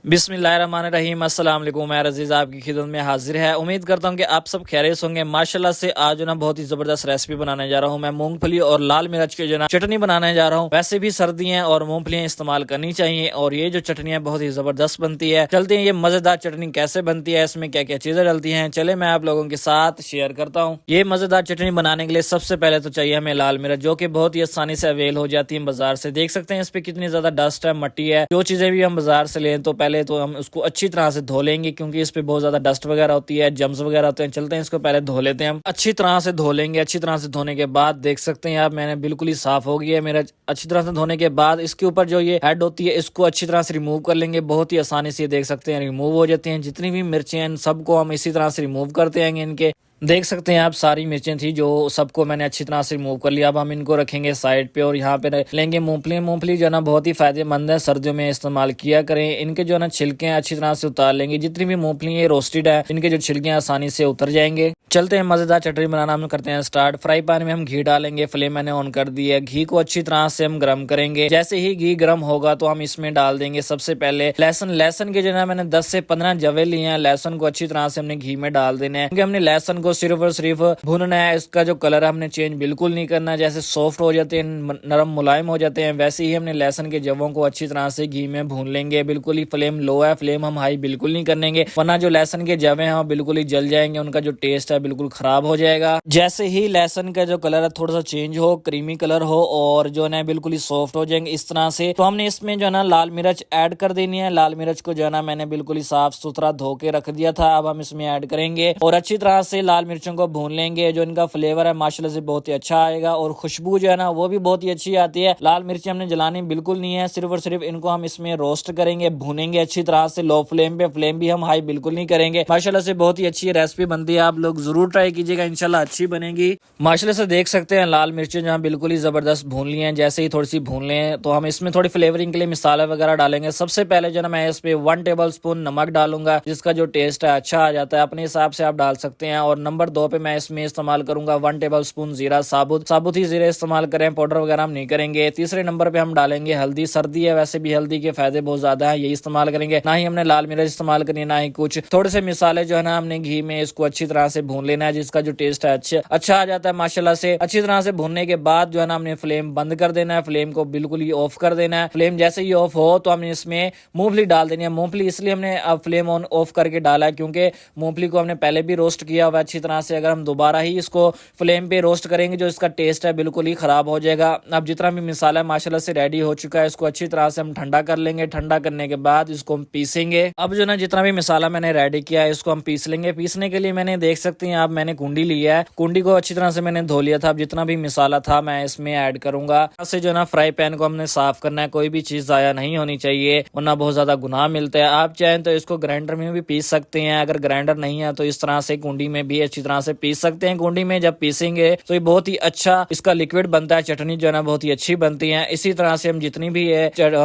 बिस्मिल्लाहिर्रहमानिर्रहीम। अस्सलाम वालेकुम। मैं रजीज़ आपकी खिदमत में हाजिर है। उम्मीद करता हूँ कि आप सब खैरियत होंगे। माशाल्लाह से आज जो ना बहुत ही ज़बरदस्त रेसिपी बनाने जा रहा हूँ। मैं मूंगफली और लाल मिर्च की जो ना चटनी बनाने जा रहा हूँ। वैसे भी सर्दी है और मूंगफलियाँ इस्तेमाल करनी चाहिए और ये जो चटनी है बहुत ही ज़बरदस्त बनती है। चलते हैं ये मज़ेदार चटनी कैसे बनती है, इसमें क्या क्या चीज़ें डलती हैं, चले मैं आप लोगों के साथ शेयर करता हूँ। ये मज़ेदार चटनी बनाने के लिए सबसे पहले तो चाहिए हमें लाल मिर्च, जो कि बहुत ही आसानी से अवेल हो जाती है बाजार से। देख सकते हैं इस पे कितनी ज़्यादा डस्ट है, मट्टी है। जो चीज़ें भी हम बाजार से लें तो पहले तो हम उसको अच्छी तरह से धो लेंगे, क्योंकि इस पे बहुत ज्यादा डस्ट वगैरह होती है, जम्स वगैरह होते हैं। चलते हैं इसको पहले धो लेते हैं। हम अच्छी तरह से धो लेंगे। अच्छी तरह से धोने के बाद देख सकते हैं आप, मैंने बिल्कुल ही साफ हो गया है मेरा। अच्छी तरह से धोने के बाद इसके ऊपर जो ये हेड होती है इसको अच्छी तरह से रिमूव कर लेंगे। बहुत ही आसानी से देख सकते हैं रिमूव हो जाते हैं। जितनी भी मिर्चें हैं सबको हम इसी तरह से रिमूव करते आएंगे। इनके देख सकते हैं आप सारी मिर्चें थी जो सबको मैंने अच्छी तरह से रिमूव कर लिया। अब हम इनको रखेंगे साइड पे और यहाँ पे लेंगे मूंगफली। मूंगफली जो है ना बहुत ही फायदेमंद है, सर्दियों में इस्तेमाल किया करें। इनके जो है ना छिलके हैं अच्छी तरह से उतार लेंगे। जितनी भी मूंगफली है रोस्टेड है, इनके जो छिलके आसानी से उतर जाएंगे। चलते हैं मजेदार चटनी बनाना हम करते हैं स्टार्ट। फ्राई पैन में हम घी डालेंगे। फ्लेम मैंने ऑन कर दी है। घी को अच्छी तरह से हम गर्म करेंगे। जैसे ही घी गर्म होगा तो हम इसमें डाल देंगे सबसे पहले लहसुन। लहसुन के जो है मैंने 10 से 15 जवे लिए हैं। लहसुन को अच्छी तरह से हमने घी में डाल देना है, क्योंकि हमने लहसुन को सिर्फ और सिर्फ भूनना है। इसका जो कलर है हमने चेंज बिल्कुल नहीं करना। जैसे सॉफ्ट हो जाते हैं, नरम मुलायम हो जाते हैं, वैसे ही हमने लहसुन के जवों को अच्छी तरह से घी में भून लेंगे। बिल्कुल ही फ्लेम लो है, फ्लेम हम हाई बिल्कुल नहीं करनेंगे, वरना जो लहसुन के जवे हैं बिल्कुल ही जल जाएंगे। उनका जो टेस्ट है बिल्कुल खराब हो जाएगा। जैसे ही लहसुन का जो कलर है थोड़ा सा चेंज हो, क्रीमी कलर हो और जो है बिल्कुल ही सॉफ्ट हो जाएंगे इस तरह से, तो हमने इसमें जो है ना लाल मिर्च ऐड कर देनी है। लाल मिर्च को जो है ना मैंने बिल्कुल ही साफ सुथरा धो के रख दिया था। अब हम इसमें ऐड करेंगे और अच्छी तरह से लाल मिर्चों को भून लेंगे। जो इनका फ्लेवर है माशाल्लाह से बहुत ही अच्छा आएगा और खुशबू जो है ना वो भी बहुत ही अच्छी आती है। लाल मिर्ची हमने जलानी बिल्कुल नहीं है, सिर्फ और सिर्फ इनको हम इसमें रोस्ट करेंगे, भूनेंगे अच्छी तरह से लो फ्लेम पे। फ्लेम भी हम हाई बिल्कुल नहीं करेंगे। माशाल्लाह से बहुत ही अच्छी रेसिपी बनती है, आप लोग जरूर ट्राई कीजिएगा, इंशाल्लाह अच्छी बनेगी। माशाल्लाह से देख सकते हैं लाल मिर्चें जहाँ बिल्कुल ही जबरदस्त भून ली हैं। जैसे ही थोड़ी सी भून लें तो हम इसमें थोड़ी फ्लेवरिंग के लिए मसाला वगैरह डालेंगे। सबसे पहले जो ना मैं इस पे 1 टेबल स्पून नमक डालूंगा, जिसका जो टेस्ट है अच्छा आ जाता है। अपने हिसाब से आप डाल सकते हैं। और नंबर 2 पे मैं इसमें इस्तेमाल करूंगा 1 टेबल स्पून जीरा साबुत। साबुत ही जीरा इस्तेमाल करें, पाउडर वगैरह हम नहीं करेंगे। तीसरे नंबर पे हम डालेंगे हल्दी। सर्दी है वैसे भी हल्दी के फायदे बहुत ज्यादा है, यही इस्तेमाल करेंगे। ना ही हमने लाल मिर्च इस्तेमाल करनी है ना ही कुछ। थोड़े से मसाले जो है ना हमने घी में इसको अच्छी तरह से भून लेना है, जिसका जो टेस्ट है अच्छा आ जाता है माशाल्लाह से। अच्छी तरह से भूनने के बाद जो है ना हमने फ्लेम बंद कर देना है। फ्लेम को बिल्कुल ही ऑफ कर देना है। फ्लेम जैसे ही ऑफ हो तो हमने इसमें मूंगफली डाल देनी है। मूंगफली इसलिए हमने अब फ्लेम ऑन ऑफ करके डाला है क्योंकि मूंगफली को हमने पहले भी रोस्ट किया हुआ अच्छी तरह से। अगर हम दोबारा ही इसको फ्लेम पे रोस्ट करेंगे जो इसका टेस्ट है बिल्कुल ही खराब हो जाएगा। अब जितना भी मसाला माशाल्लाह से रेडी हो चुका है, इसको अच्छी तरह से हम ठंडा कर लेंगे। ठंडा करने के बाद इसको हम पीसेंगे। अब जो ना जितना भी मसाला मैंने रेडी किया है इसको हम पीस लेंगे। पीसने के लिए मैंने देख सकते हैं आप, मैंने कुंडी लिया है। कुंडी को अच्छी तरह से मैंने धो लिया था। अब जितना भी मसाला था मैं इसमें ऐड करूंगा। ऐसे जो ना फ्राई पैन को हमने साफ करना है, कोई भी चीज जाया नहीं होनी चाहिए, वरना बहुत ज्यादा गुनाह मिलता है। आप चाहें तो इसको ग्राइंडर में भी पीस सकते हैं, अगर ग्राइंडर नहीं है तो इस तरह से कुंडी में भी अच्छी तरह से पीस सकते हैं। कुंडी में जब पीसेंगे तो ये बहुत ही अच्छा इसका लिक्विड बनता है। चटनी जो है ना बहुत ही अच्छी बनती है। इसी तरह से हम जितनी भी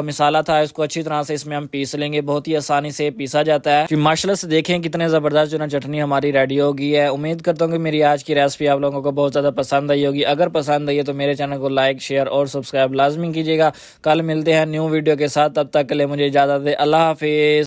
मसाला था इसको अच्छी तरह से इसमें हम पीस लेंगे। बहुत ही आसानी से पीसा जाता है। फिर माशाल्लाह से देखें कितने जबरदस्त जो ना चटनी हमारी रेडी हो गई है। उम्मीद करता हूँ कि मेरी आज की रेसिपी आप लोगों को बहुत ज्यादा पसंद आई होगी। अगर पसंद आई है तो मेरे चैनल को लाइक शेयर और सब्सक्राइब लाजमी कीजिएगा। कल मिलते हैं न्यू वीडियो के साथ, तब तक के लिए मुझे इजाजत दे। अल्लाह हाफिज।